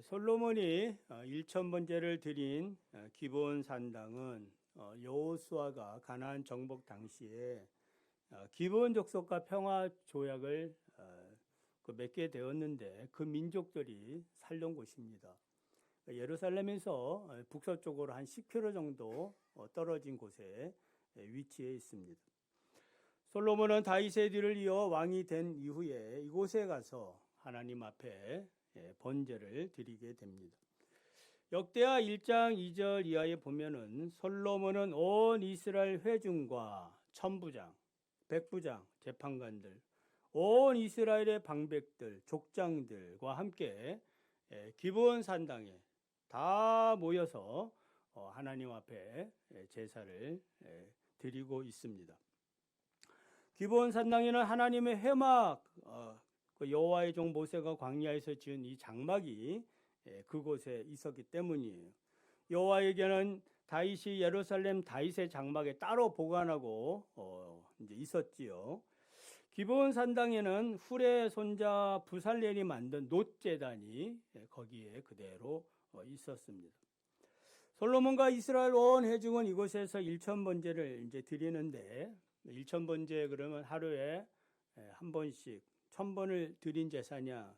솔로몬이 1,000번제를 드린 기브온 산당은 여호수아가 가나안 정복 당시에 기브온 족속과 평화 조약을 맺게 되었는데 그 민족들이 살던 곳입니다. 예루살렘에서 북서쪽으로 한 10km 정도 떨어진 곳에 위치해 있습니다. 솔로몬은 다윗의 뒤를 이어 왕이 된 이후에 이곳에 가서 하나님 앞에 번제를 드리게 됩니다. 역대하 1장 2절 이하에 보면은 솔로몬은 온 이스라엘 회중과 천부장, 백부장, 재판관들, 온 이스라엘의 방백들, 족장들과 함께 기브온 산당에 다 모여서 하나님 앞에 제사를 드리고 있습니다. 기브온 산당에는 하나님의 회막, 여호와의 종 모세가 광야에서 지은 이 장막이 그곳에 있었기 때문이에요. 여호와에게는 다윗이 예루살렘 다윗의 장막에 따로 보관하고 이제 있었지요. 기브온 산당에는 훌의 손자 부살렐이 만든 놋제단이 거기에 그대로 있었습니다. 솔로몬과 이스라엘 온 회중은 이곳에서 1,000번제를 이제 드리는데 1,000번제 그러면 하루에 한 번씩 1,000번을 드린 제사냐?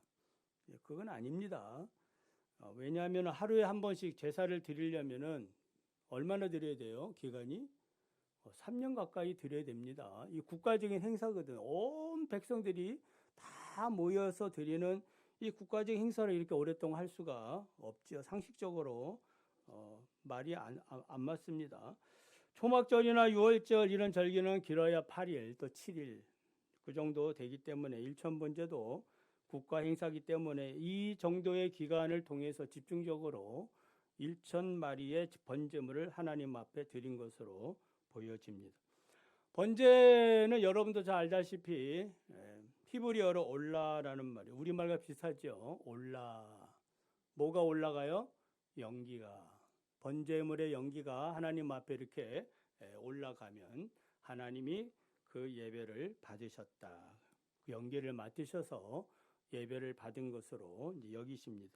그건 아닙니다. 왜냐하면 하루에 한 번씩 제사를 드리려면은 얼마나 드려야 돼요? 기간이 3년 가까이 드려야 됩니다. 이 국가적인 행사거든. 온 백성들이 다 모여서 드리는 이 국가적인 행사를 이렇게 오랫동안 할 수가 없죠. 상식적으로 말이 안 맞습니다. 초막절이나 유월절 이런 절기는 길어야 8일 또 7일 그 정도 되기 때문에 1,000번제도 국가 행사기 때문에 이 정도의 기간을 통해서 집중적으로 1,000마리의 번제물을 하나님 앞에 드린 것으로 보여집니다. 번제는 여러분도 잘 알다시피 히브리어로 올라라는 말이 우리말과 비슷하죠. 올라. 뭐가 올라가요? 연기가. 번제물의 연기가 하나님 앞에 이렇게 올라가면 하나님이 그 예배를 받으셨다. 그 연기를 맡으셔서 예배를 받은 것으로 이제 여기십니다.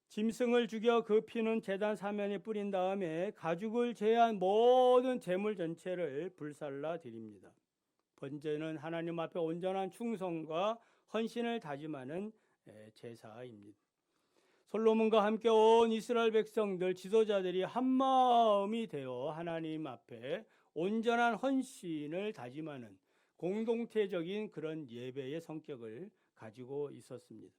짐승을 죽여 그 피는 제단 사면에 뿌린 다음에 가죽을 제한 모든 제물 전체를 불살라 드립니다. 번제는 하나님 앞에 온전한 충성과 헌신을 다짐하는 제사입니다. 솔로몬과 함께 온 이스라엘 백성들 지도자들이 한 마음이 되어 하나님 앞에 온전한 헌신을 다짐하는 공동체적인 그런 예배의 성격을 가지고 있었습니다.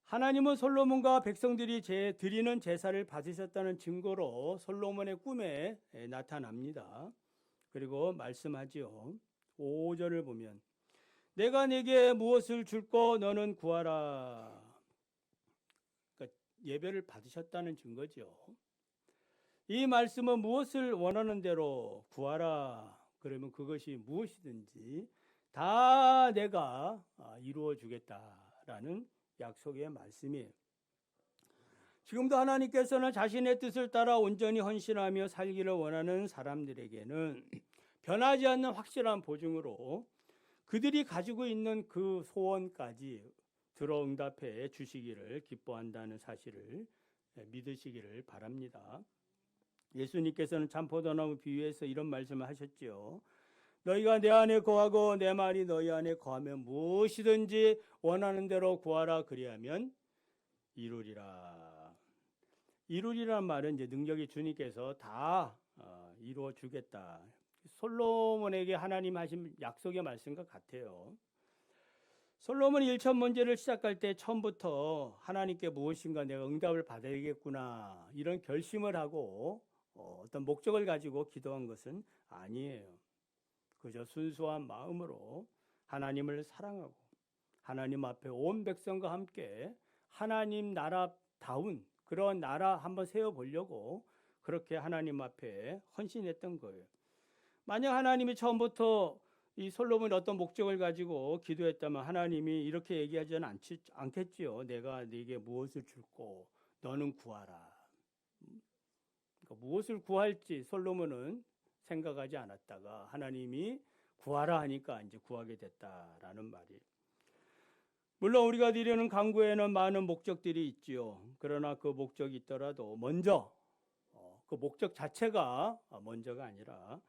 하나님은 솔로몬과 백성들이 드리는 제사를 받으셨다는 증거로 솔로몬의 꿈에 나타납니다. 그리고 말씀하지요. 5절을 보면 내가 네게 무엇을 줄고 너는 구하라. 그러니까 예배를 받으셨다는 증거죠. 이 말씀은 무엇을 원하는 대로 구하라. 그러면 그것이 무엇이든지 다 내가 이루어 주겠다라는 약속의 말씀이에요. 지금도 하나님께서는 자신의 뜻을 따라 온전히 헌신하며 살기를 원하는 사람들에게는 변하지 않는 확실한 보증으로 그들이 가지고 있는 그 소원까지 들어 응답해 주시기를 기뻐한다는 사실을 믿으시기를 바랍니다. 예수님께서는 참포도나무 비유에서 이런 말씀을 하셨죠. 너희가 내 안에 거하고 내 말이 너희 안에 거하면 무엇이든지 원하는 대로 구하라 그리하면 이루리라. 이루리란 말은 이제 능력이 주님께서 다 이루어 주겠다. 솔로몬에게 하나님 하신 약속의 말씀과 같아요. 솔로몬이 1,000번제를 시작할 때 처음부터 하나님께 무엇인가 내가 응답을 받아야겠구나 이런 결심을 하고 어떤 목적을 가지고 기도한 것은 아니에요. 그저 순수한 마음으로 하나님을 사랑하고 하나님 앞에 온 백성과 함께 하나님 나라다운 그런 나라 한번 세워보려고 그렇게 하나님 앞에 헌신했던 거예요. 만약 하나님이 처음부터 이 솔로몬이 어떤 목적을 가지고 기도했다면 하나님이 이렇게 얘기하지는 않겠지요. 내가 네게 무엇을 줄고 너는 구하라. 그러니까 무엇을 구할지 솔로몬은 생각하지 않았다가 하나님이 구하라 하니까 이제 구하게 됐다라는 말이. 물론 우리가 드리는 간구에는 많은 목적들이 있지요. 그러나 그 목적이 있더라도 먼저 그 목적 자체가 먼저가 아니라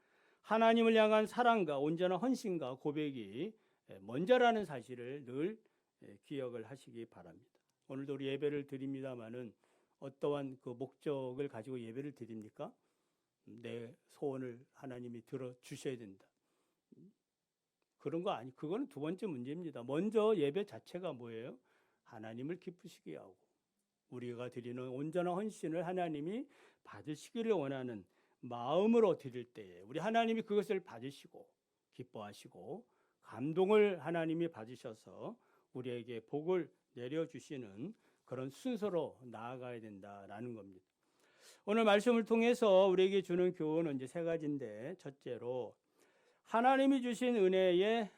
하나님을 향한 사랑과 온전한 헌신과 고백이 먼저라는 사실을 늘 기억을 하시기 바랍니다. 오늘도 우리 예배를 드립니다마는 어떠한 그 목적을 가지고 예배를 드립니까? 내 소원을 하나님이 들어 주셔야 된다. 그런 거 아니, 그거는 두 번째 문제입니다. 먼저 예배 자체가 뭐예요? 하나님을 기쁘시게 하고 우리가 드리는 온전한 헌신을 하나님이 받으시기를 원하는 마음으로 드릴 때에 우리 하나님이 그것을 받으시고 기뻐하시고 감동을 하나님이 받으셔서 우리에게 복을 내려주시는 그런 순서로 나아가야 된다라는 겁니다. 오늘 말씀을 통해서 우리에게 주는 교훈은 이제 세 가지인데, 첫째로 하나님이 주신 은혜에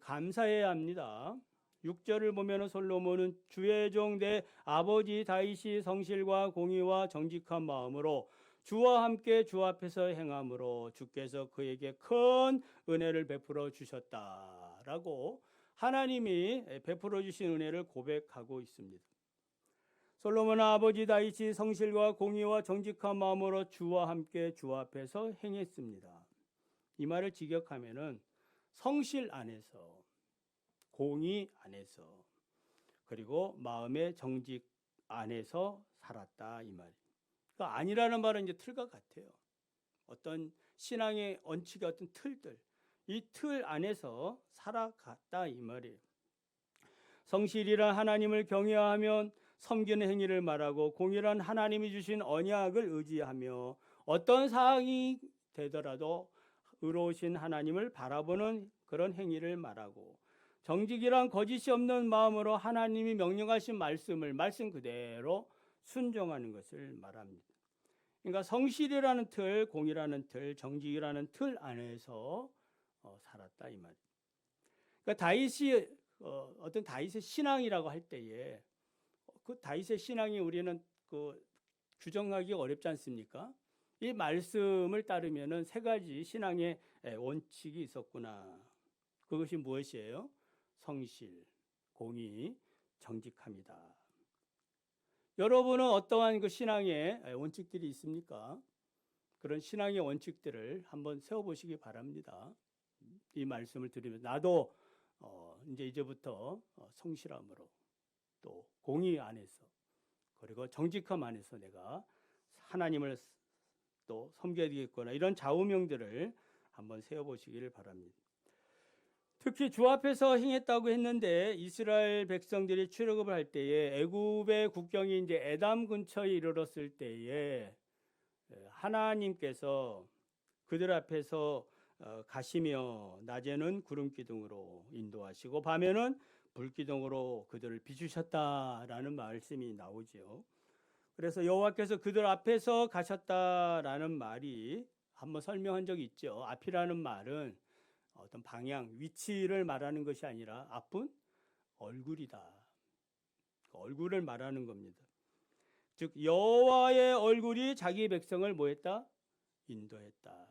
감사해야 합니다. 6절을 보면 솔로몬은 주의 종 내 아버지 다윗이 성실과 공의와 정직한 마음으로 주와 함께 주 앞에서 행함으로 주께서 그에게 큰 은혜를 베풀어 주셨다라고 하나님이 베풀어 주신 은혜를 고백하고 있습니다. 솔로몬 아버지 다윗이 성실과 공의와 정직한 마음으로 주와 함께 주 앞에서 행했습니다. 이 말을 직역하면은 성실 안에서, 공의 안에서, 그리고 마음의 정직 안에서 살았다 이 말이에요. 그러니까 아니라는 말은 이제 틀과 같아요. 어떤 신앙의 원칙의 어떤 틀들, 이 틀 안에서 살아갔다 이 말이에요. 성실이란 하나님을 경외하면 섬기는 행위를 말하고, 공의란 하나님이 주신 언약을 의지하며 어떤 상황이 되더라도 의로우신 하나님을 바라보는 그런 행위를 말하고, 정직이란 거짓이 없는 마음으로 하나님이 명령하신 말씀을 말씀 그대로 순종하는 것을 말합니다. 그러니까 성실이라는 틀, 공의라는 틀, 정직이라는 틀 안에서 살았다 이 말이에요. 그러니까 다윗이 어떤 다윗의 신앙이라고 할 때에 그 다윗의 신앙이 우리는 그 규정하기 어렵지 않습니까? 이 말씀을 따르면은 세 가지 신앙의 원칙이 있었구나. 그것이 무엇이에요? 성실, 공의, 정직함이다. 여러분은 어떠한 그 신앙의 원칙들이 있습니까? 그런 신앙의 원칙들을 한번 세워보시기 바랍니다. 이 말씀을 들으면 나도 이제부터 성실함으로, 또 공의 안에서, 그리고 정직함 안에서 내가 하나님을 또 섬겨야 되겠구나, 이런 좌우명들을 한번 세워보시기를 바랍니다. 특히 주 앞에서 행했다고 했는데, 이스라엘 백성들이 출애굽을 할 때에 애굽의 국경이 이제 에담 근처에 이르렀을 때에 하나님께서 그들 앞에서 가시며 낮에는 구름 기둥으로 인도하시고 밤에는 불 기둥으로 그들을 비추셨다라는 말씀이 나오죠. 그래서 여호와께서 그들 앞에서 가셨다라는 말이 한번 설명한 적이 있죠. 앞이라는 말은 어떤 방향, 위치를 말하는 것이 아니라 앞은 얼굴이다. 얼굴을 말하는 겁니다. 즉 여호와의 얼굴이 자기 백성을 뭐했다? 인도했다.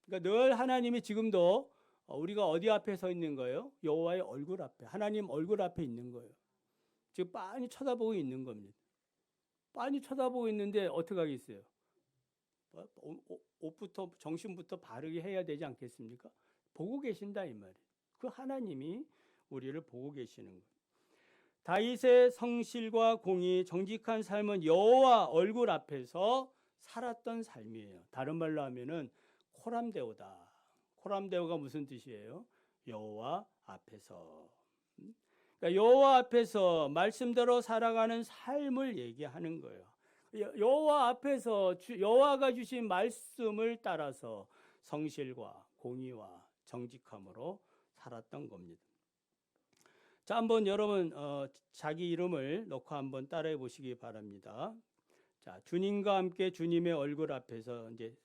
그러니까 늘 하나님이 지금도 우리가 어디 앞에 서 있는 거예요? 여호와의 얼굴 앞에, 하나님 얼굴 앞에 있는 거예요. 지금 빤히 쳐다보고 있는 겁니다. 빤히 쳐다보고 있는데 어떻게 하겠어요? 옷부터 정신부터 바르게 해야 되지 않겠습니까? 보고 계신다 이 말이에요. 그 하나님이 우리를 보고 계시는 거예요. 다윗의 성실과 공의, 정직한 삶은 여호와 얼굴 앞에서 살았던 삶이에요. 다른 말로 하면은 코람데오다. 코람데오가 무슨 뜻이에요? 여호와 앞에서. 그러니까 여호와 앞에서 말씀대로 살아가는 삶을 얘기하는 거예요. 여호와 앞에서 여호와가 주신 말씀을 따라서 성실과 공의와 정직함으로 살았던 겁니다. 자, 한번 여러분 자기 이름을 넣고 한번 따라해 보시기 바랍니다. 자, 주님과 함께 주님의 얼굴 앞에서 이제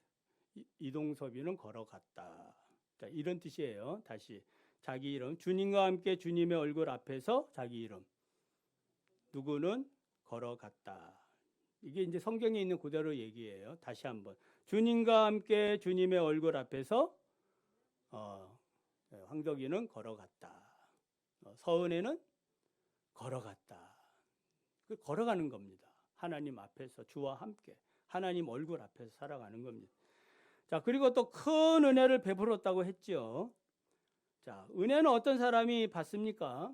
이동섭이는 걸어갔다. 그러니까 이런 뜻이에요. 다시 자기 이름, 주님과 함께 주님의 얼굴 앞에서 자기 이름, 누구는 걸어갔다. 이게 이제 성경에 있는 그대로 얘기예요. 다시 한번 주님과 함께 주님의 얼굴 앞에서 황덕이는 걸어갔다. 서은혜는 걸어갔다. 걸어가는 겁니다. 하나님 앞에서 주와 함께 하나님 얼굴 앞에서 살아가는 겁니다. 자, 그리고 또 큰 은혜를 베풀었다고 했죠. 자, 은혜는 어떤 사람이 받습니까?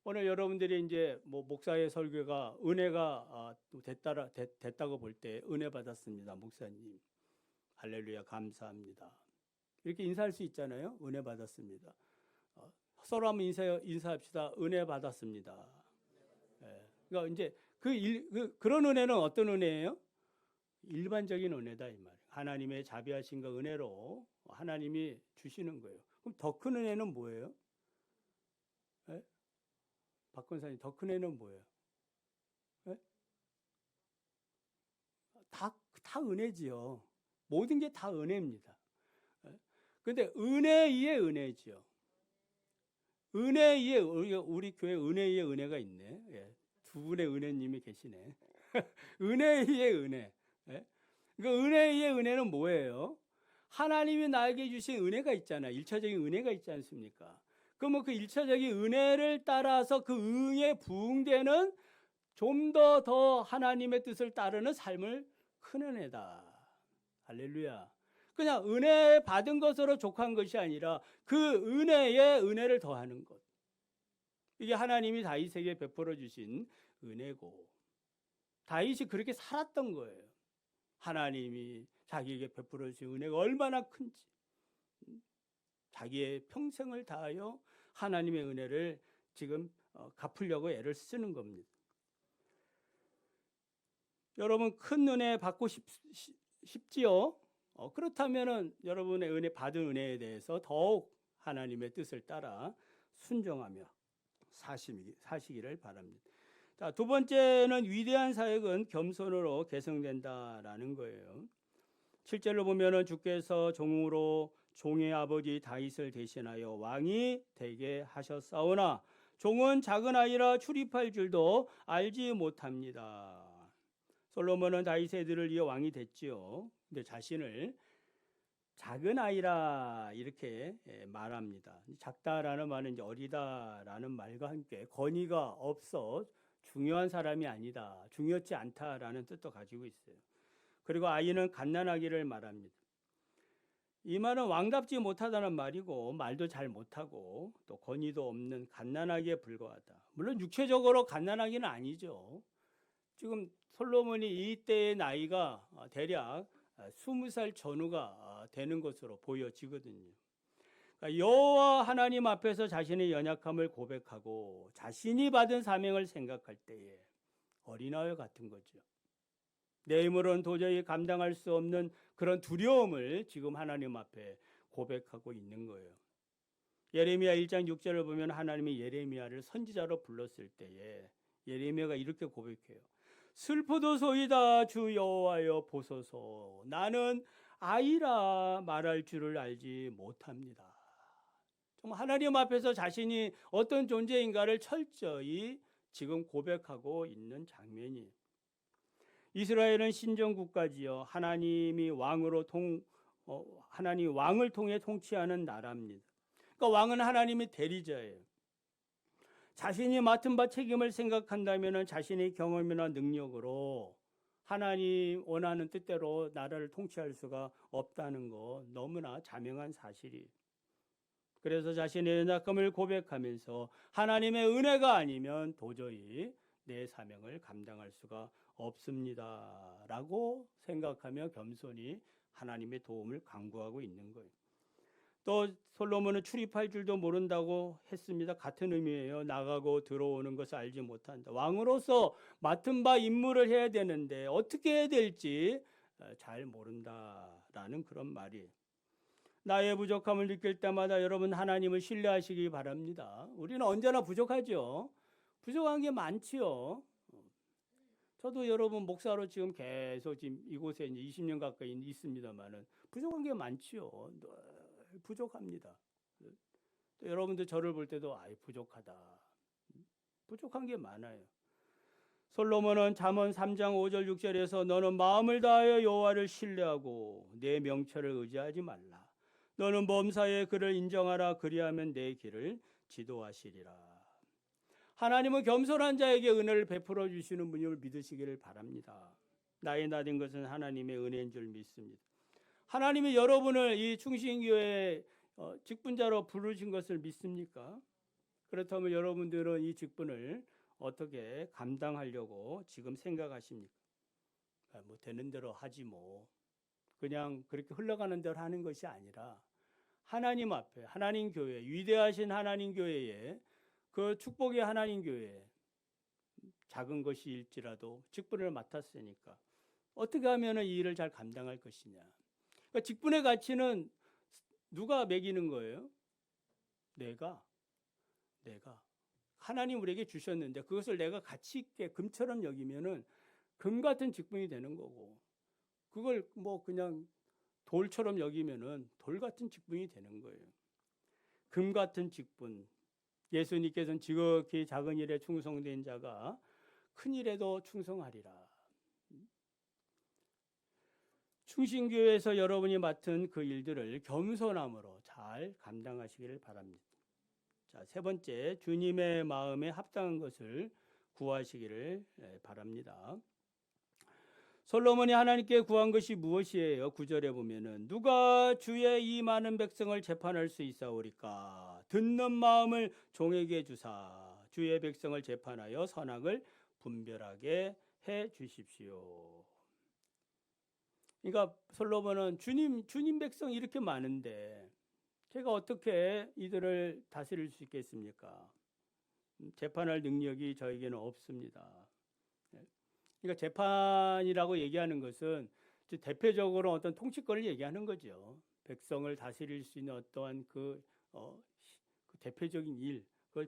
오늘 여러분들이 이제 뭐 목사의 설교가 은혜가 됐다고 볼 때 은혜 받았습니다. 목사님. 할렐루야 감사합니다. 이렇게 인사할 수 있잖아요. 은혜 받았습니다. 서로 한번 인사합시다. 은혜 받았습니다. 예. 그러니까 이제 그런 은혜는 어떤 은혜예요? 일반적인 은혜다 이 말이에요. 하나님의 자비하심과 은혜로 하나님이 주시는 거예요. 그럼 더 큰 은혜는 뭐예요? 예? 박 권사님, 더 큰 은혜는 뭐예요? 예? 다 은혜지요. 모든 게 다 은혜입니다. 그런데 은혜 위에 은혜지요. 은혜 위에 우리 교회 은혜 위에 은혜가 있네. 예. 두 분의 은혜님이 계시네. 은혜 위에 은혜. 예? 그러니까 은혜 위에 은혜는 뭐예요? 하나님이 나에게 주신 은혜가 있잖아요. 일차적인 은혜가 있지 않습니까? 그러면 그 일차적인 은혜를 따라서 그 응에 부응되는 좀 더 하나님의 뜻을 따르는 삶을 큰 은혜다. 할렐루야. 그냥 은혜 받은 것으로 족한 것이 아니라 그 은혜에 은혜를 더하는 것. 이게 하나님이 다윗에게 베풀어 주신 은혜고 다윗이 그렇게 살았던 거예요. 하나님이 자기에게 베풀어 주신 은혜가 얼마나 큰지 자기의 평생을 다하여 하나님의 은혜를 지금 갚으려고 애를 쓰는 겁니다. 여러분 큰 은혜 받고 싶지요? 그렇다면 여러분의 은혜 받은 은혜에 대해서 더욱 하나님의 뜻을 따라 순종하며 사시기를 바랍니다. 자, 두 번째는 위대한 사역은 겸손으로 계승된다라는 거예요. 7절로 보면은 주께서 종으로 종의 아버지 다윗을 대신하여 왕이 되게 하셨사오나 종은 작은 아이라 출입할 줄도 알지 못합니다. 솔로몬은 다윗의 들을 이어 왕이 됐지요. 근데 자신을 작은 아이라 이렇게 말합니다. 작다라는 말은 이제 어리다라는 말과 함께 권위가 없어 중요한 사람이 아니다, 중요치 않다라는 뜻도 가지고 있어요. 그리고 아이는 갓난아기를 말합니다. 이 말은 왕답지 못하다는 말이고 말도 잘 못하고 또 권위도 없는 갓난아기에 불과하다. 물론 육체적으로 갓난아기는 아니죠. 지금 솔로몬이 이때의 나이가 대략 20살 전후가 되는 것으로 보여지거든요. 그러니까 여호와 하나님 앞에서 자신의 연약함을 고백하고 자신이 받은 사명을 생각할 때에 어린아이 같은 거죠. 내 힘으로는 도저히 감당할 수 없는 그런 두려움을 지금 하나님 앞에 고백하고 있는 거예요. 예레미야 1장 6절을 보면 하나님이 예레미야를 선지자로 불렀을 때에 예레미야가 이렇게 고백해요. 슬프도소이다 주 여호와여 보소서 나는 아이라 말할 줄을 알지 못합니다. 정말 하나님 앞에서 자신이 어떤 존재인가를 철저히 지금 고백하고 있는 장면이에요. 이스라엘은 신정국가지요. 하나님이 왕을 통해 통치하는 나라입니다. 그러니까 왕은 하나님의 대리자예요. 자신이 맡은 바 책임을 생각한다면 자신의 경험이나 능력으로 하나님 원하는 뜻대로 나라를 통치할 수가 없다는 거 너무나 자명한 사실이에요. 그래서 자신의 연약함을 고백하면서 하나님의 은혜가 아니면 도저히 내 사명을 감당할 수가 없습니다 라고 생각하며 겸손히 하나님의 도움을 간구하고 있는 거예요. 또 솔로몬은 출입할 줄도 모른다고 했습니다. 같은 의미예요. 나가고 들어오는 것을 알지 못한다. 왕으로서 맡은 바 임무를 해야 되는데 어떻게 해야 될지 잘 모른다라는 그런 말이에요. 나의 부족함을 느낄 때마다 여러분 하나님을 신뢰하시기 바랍니다. 우리는 언제나 부족하죠. 부족한 게 많지요. 저도 여러분 목사로 지금 계속 지금 이곳에 이제 20년 가까이 있습니다만은 부족한 게 많지요. 부족합니다. 또 여러분들 저를 볼 때도 부족하다. 부족한 게 많아요. 솔로몬은 잠언 3장 5절 6절에서 너는 마음을 다하여 여호와를 신뢰하고 내 명철을 의지하지 말라. 너는 범사에 그를 인정하라. 그리하면 내 길을 지도하시리라. 하나님은 겸손한 자에게 은혜를 베풀어 주시는 분임을 믿으시기를 바랍니다. 나이 나된 것은 하나님의 은혜인 줄 믿습니다. 하나님이 여러분을 이 충신교회 직분자로 부르신 것을 믿습니까? 그렇다면 여러분들은 이 직분을 어떻게 감당하려고 지금 생각하십니까? 뭐 되는 대로 하지 뭐. 그냥 그렇게 흘러가는 대로 하는 것이 아니라 하나님 앞에, 하나님 교회, 위대하신 하나님 교회에, 그 축복의 하나님 교회에 작은 것일지라도 직분을 맡았으니까 어떻게 하면 이 일을 잘 감당할 것이냐. 그러니까 직분의 가치는 누가 매기는 거예요? 내가. 하나님 우리에게 주셨는데 그것을 내가 가치 있게 금처럼 여기면은 금 같은 직분이 되는 거고, 그걸 뭐 그냥 돌처럼 여기면은 돌 같은 직분이 되는 거예요. 금 같은 직분. 예수님께서는 지극히 작은 일에 충성된 자가 큰 일에도 충성하리라. 충신교회에서 여러분이 맡은 그 일들을 겸손함으로 잘 감당하시기를 바랍니다. 자, 세 번째, 주님의 마음에 합당한 것을 구하시기를 바랍니다. 솔로몬이 하나님께 구한 것이 무엇이에요? 9절에 보면은 누가 주의 이 많은 백성을 재판할 수 있사오리까? 듣는 마음을 종에게 주사 주의 백성을 재판하여 선악을 분별하게 해 주십시오. 그러니까 솔로몬은 주님 백성이 이렇게 많은데 제가 어떻게 이들을 다스릴 수 있겠습니까? 재판할 능력이 저에게는 없습니다. 그러니까 재판이라고 얘기하는 것은 대표적으로 어떤 통치권을 얘기하는 거죠. 백성을 다스릴 수 있는 어떠한 그 대표적인 일, 그걸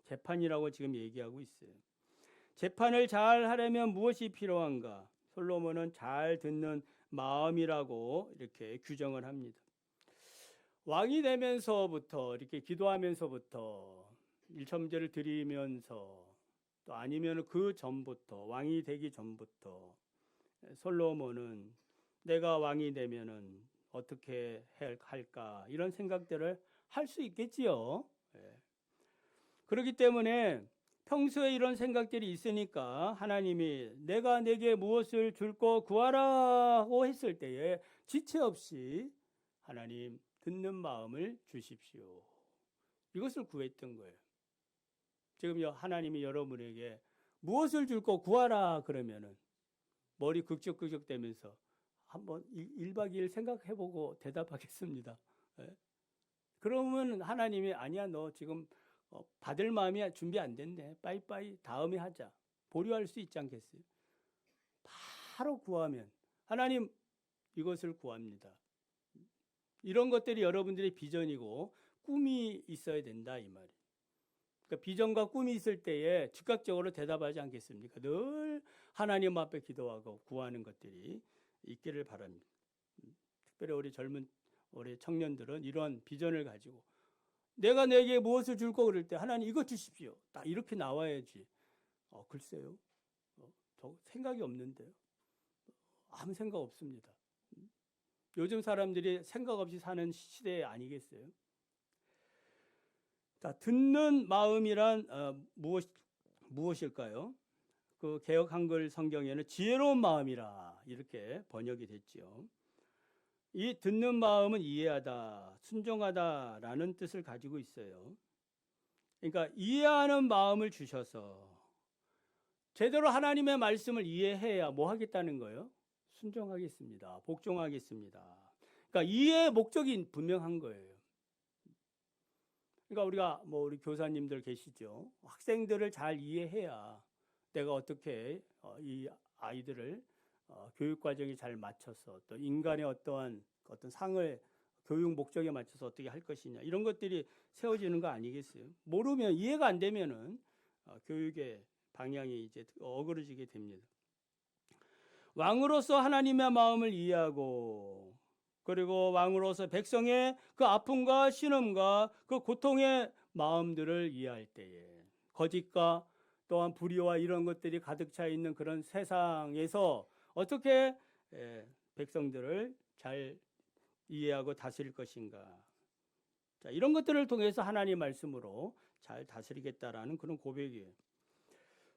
재판이라고 지금 얘기하고 있어요. 재판을 잘 하려면 무엇이 필요한가? 솔로몬은 잘 듣는 마음이라고 이렇게 규정을 합니다. 왕이 되면서부터 이렇게 기도하면서부터 일첨제를 드리면서 또 아니면 그 전부터, 왕이 되기 전부터 솔로몬은 내가 왕이 되면은 어떻게 할까 이런 생각들을 할 수 있겠지요. 그렇기 때문에 평소에 이런 생각들이 있으니까 하나님이 내가 내게 무엇을 줄고 구하라고 했을 때에 지체 없이 하나님 듣는 마음을 주십시오. 이것을 구했던 거예요. 지금 하나님이 여러분에게 무엇을 줄고 구하라 그러면은 머리 극적극적 대면서 한번 1박 2일 생각해보고 대답하겠습니다. 그러면 하나님이 아니야 너 지금 받을 마음이 준비 안 됐네. 빠이빠이 다음에 하자. 보류할 수 있지 않겠어요? 바로 구하면 하나님 이것을 구합니다. 이런 것들이 여러분들의 비전이고 꿈이 있어야 된다 이 말이에요. 그러니까 비전과 꿈이 있을 때에 즉각적으로 대답하지 않겠습니까? 늘 하나님 앞에 기도하고 구하는 것들이 있기를 바랍니다. 특별히 우리 청년들은 이런 비전을 가지고 내가 내게 무엇을 줄고 그럴 때 하나님 이것 주십시오. 딱 이렇게 나와야지. 글쎄요. 저 생각이 없는데요. 아무 생각 없습니다. 요즘 사람들이 생각 없이 사는 시대 아니겠어요? 자, 듣는 마음이란 무엇일까요? 그 개역 한글 성경에는 지혜로운 마음이라 이렇게 번역이 됐지요. 이 듣는 마음은 이해하다, 순종하다라는 뜻을 가지고 있어요. 그러니까 이해하는 마음을 주셔서 제대로 하나님의 말씀을 이해해야 뭐 하겠다는 거예요? 순종하겠습니다. 복종하겠습니다. 그러니까 이해의 목적이 분명한 거예요. 그러니까 우리가 우리 교사님들 계시죠. 학생들을 잘 이해해야 내가 어떻게 이 아이들을 교육 과정에 잘 맞춰서 또 인간의 어떤 상을 교육 목적에 맞춰서 어떻게 할 것이냐 이런 것들이 세워지는 거 아니겠어요? 모르면 이해가 안 되면은 교육의 방향이 이제 어그러지게 됩니다. 왕으로서 하나님의 마음을 이해하고 그리고 왕으로서 백성의 그 아픔과 신음과 그 고통의 마음들을 이해할 때에 거짓과 또한 불의와 이런 것들이 가득 차 있는 그런 세상에서 어떻게 백성들을 잘 이해하고 다스릴 것인가. 자, 이런 것들을 통해서 하나님 말씀으로 잘 다스리겠다라는 그런 고백이에요.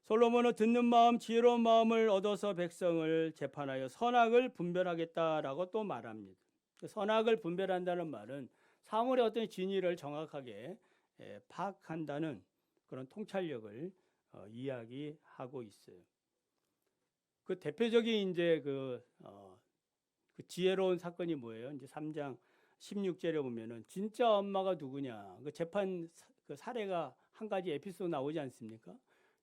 솔로몬은 듣는 마음, 지혜로운 마음을 얻어서 백성을 재판하여 선악을 분별하겠다라고 또 말합니다. 선악을 분별한다는 말은 사물의 어떤 진위를 정확하게 파악한다는 그런 통찰력을 이야기하고 있어요. 그 대표적인 이제 그 지혜로운 사건이 뭐예요? 이제 3장 16절에 보면은 진짜 엄마가 누구냐? 그 재판 그 사례가 한 가지 에피소드 나오지 않습니까?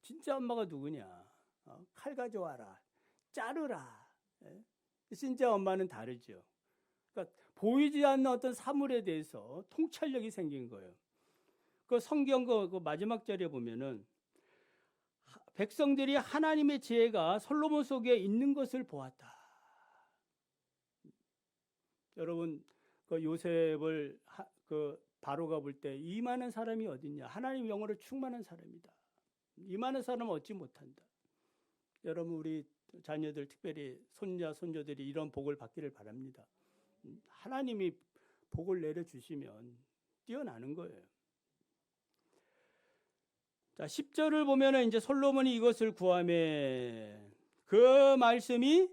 진짜 엄마가 누구냐? 칼 가져와라, 자르라. 예? 진짜 엄마는 다르죠. 그러니까 보이지 않는 어떤 사물에 대해서 통찰력이 생긴 거예요. 그 성경 그 마지막 절에 보면은 백성들이 하나님의 지혜가 솔로몬 속에 있는 것을 보았다. 여러분 그 요셉을 그 바로가 볼 때 이만한 사람이 어딨냐? 하나님 영으로 충만한 사람이다. 이만한 사람은 얻지 못한다. 여러분 우리 자녀들 특별히 손자 손녀들이 이런 복을 받기를 바랍니다. 하나님이 복을 내려주시면 뛰어나는 거예요. 자, 10절을 보면은 이제 솔로몬이 이것을 구하매 그 말씀이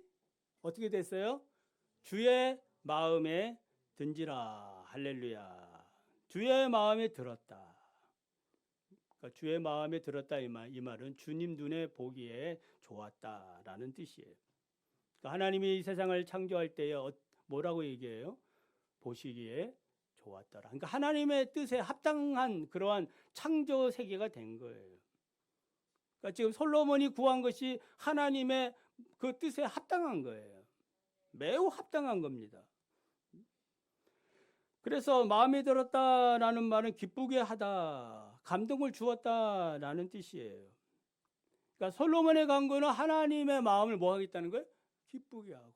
어떻게 됐어요? 주의 마음에 든지라. 할렐루야. 주의 마음에 들었다. 그러니까 주의 마음에 들었다 이 말은 주님 눈에 보기에 좋았다라는 뜻이에요. 그러니까 하나님이 이 세상을 창조할 때에 뭐라고 얘기해요? 보시기에 좋았더라. 그러니까 하나님의 뜻에 합당한 그러한 창조 세계가 된 거예요. 그러니까 지금 솔로몬이 구한 것이 하나님의 그 뜻에 합당한 거예요. 매우 합당한 겁니다. 그래서 마음에 들었다라는 말은 기쁘게 하다, 감동을 주었다라는 뜻이에요. 그러니까 솔로몬의 간구는 하나님의 마음을 뭐 하겠다는 거예요? 기쁘게 하고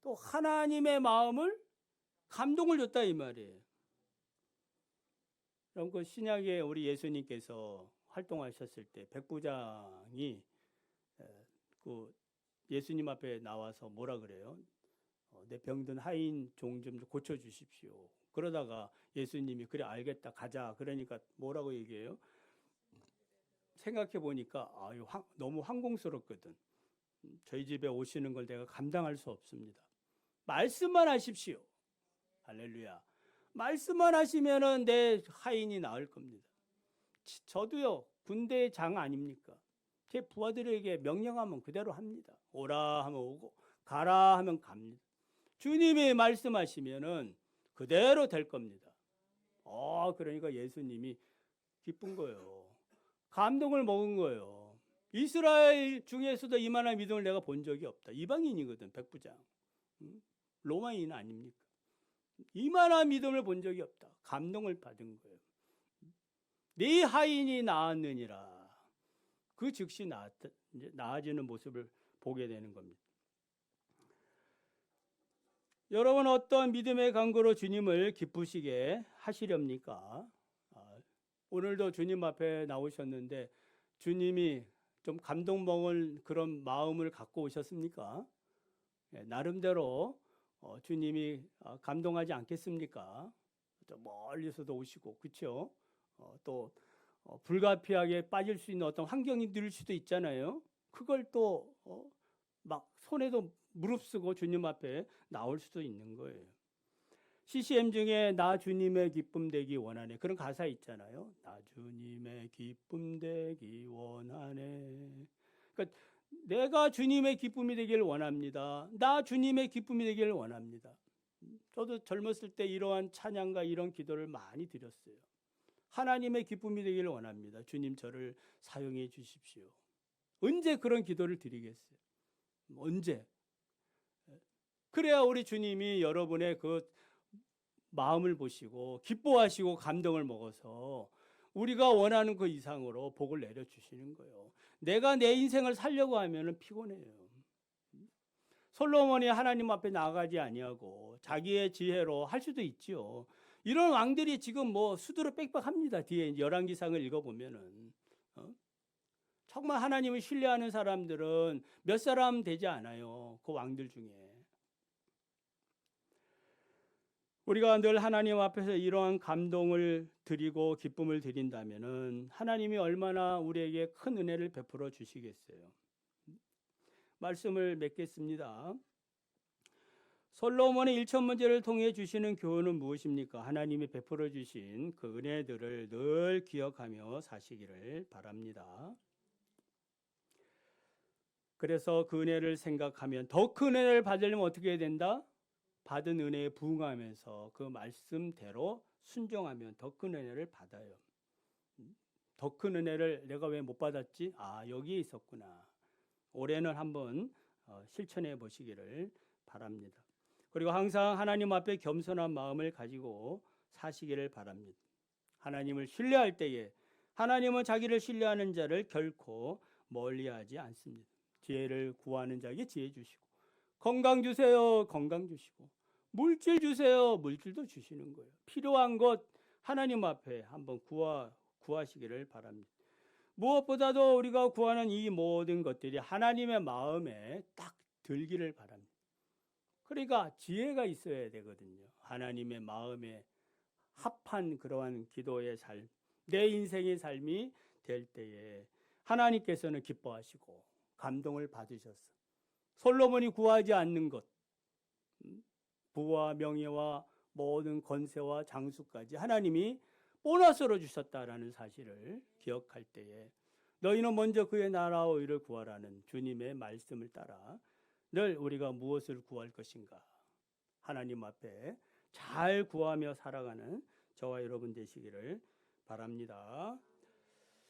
또 하나님의 마음을 감동을 줬다 이 말이에요. 그럼 그 신약에 우리 예수님께서 활동하셨을 때 백부장이 그 예수님 앞에 나와서 뭐라 그래요? 내 병든 하인 종 좀 고쳐 주십시오. 그러다가 예수님이 그래 알겠다 가자. 그러니까 뭐라고 얘기해요? 생각해 보니까 너무 황공스럽거든. 저희 집에 오시는 걸 내가 감당할 수 없습니다. 말씀만 하십시오. 할렐루야. 말씀만 하시면은 내 하인이 나을 겁니다. 저도요 군대 장 아닙니까? 제 부하들에게 명령하면 그대로 합니다. 오라 하면 오고 가라 하면 갑니다. 주님이 말씀하시면은 그대로 될 겁니다. 그러니까 예수님이 기쁜 거예요. 감동을 먹은 거예요. 이스라엘 중에서도 이만한 믿음을 내가 본 적이 없다. 이방인이거든, 백부장. 로마인 아닙니까? 이만한 믿음을 본 적이 없다. 감동을 받은 거예요. 네 하인이 나았느니라. 그 즉시 나아지는 모습을 보게 되는 겁니다. 여러분 어떤 믿음의 간구로 주님을 기쁘시게 하시렵니까? 오늘도 주님 앞에 나오셨는데 주님이 좀 감동 먹을 그런 마음을 갖고 오셨습니까? 나름대로 주님이 감동하지 않겠습니까? 또 멀리서도 오시고 그렇죠? 또 불가피하게 빠질 수 있는 어떤 환경이 늘 수도 있잖아요. 그걸 또 막 손에도 무릅쓰고 주님 앞에 나올 수도 있는 거예요. CCM 중에 나 주님의 기쁨 되기 원하네 그런 가사 있잖아요. 나 주님의 기쁨 되기 원하네. 그러니까 내가 주님의 기쁨이 되기를 원합니다. 나 주님의 기쁨이 되기를 원합니다. 저도 젊었을 때 이러한 찬양과 이런 기도를 많이 드렸어요. 하나님의 기쁨이 되기를 원합니다. 주님 저를 사용해 주십시오. 언제 그런 기도를 드리겠어요? 언제? 그래야 우리 주님이 여러분의 그 마음을 보시고 기뻐하시고 감동을 먹어서 우리가 원하는 그 이상으로 복을 내려주시는 거예요. 내가 내 인생을 살려고 하면 피곤해요. 솔로몬이 하나님 앞에 나가지 아니하고 자기의 지혜로 할 수도 있지요. 이런 왕들이 지금 뭐 수두로 빽빽합니다. 뒤에 열왕기상을 읽어보면은 정말 하나님을 신뢰하는 사람들은 몇 사람 되지 않아요. 그 왕들 중에. 우리가 늘 하나님 앞에서 이러한 감동을 드리고 기쁨을 드린다면은 하나님이 얼마나 우리에게 큰 은혜를 베풀어 주시겠어요. 말씀을 맺겠습니다. 솔로몬의 일천문제를 통해 주시는 교훈은 무엇입니까? 하나님이 베풀어 주신 그 은혜들을 늘 기억하며 사시기를 바랍니다. 그래서 그 은혜를 생각하면 더 큰 은혜를 받으려면 어떻게 해야 된다? 받은 은혜에 부응하면서 그 말씀대로 순종하면 더 큰 은혜를 받아요. 더 큰 은혜를 내가 왜 못 받았지? 아, 여기에 있었구나. 올해는 한번 실천해 보시기를 바랍니다. 그리고 항상 하나님 앞에 겸손한 마음을 가지고 사시기를 바랍니다. 하나님을 신뢰할 때에 하나님은 자기를 신뢰하는 자를 결코 멀리하지 않습니다. 지혜를 구하는 자에게 지혜 주시고, 건강 주세요, 건강 주시고, 물질 주세요, 물질도 주시는 거예요. 필요한 것 하나님 앞에 한번 구하시기를 바랍니다. 무엇보다도 우리가 구하는 이 모든 것들이 하나님의 마음에 딱 들기를 바랍니다. 그러니까 지혜가 있어야 되거든요. 하나님의 마음에 합한 그러한 기도의 삶, 내 인생의 삶이 될 때에 하나님께서는 기뻐하시고 감동을 받으셔서 솔로몬이 구하지 않는 것, 부와 명예와 모든 권세와 장수까지 하나님이 보너스로 주셨다라는 사실을 기억할 때에 너희는 먼저 그의 나라와 의를 구하라는 주님의 말씀을 따라 늘 우리가 무엇을 구할 것인가 하나님 앞에 잘 구하며 살아가는 저와 여러분 되시기를 바랍니다.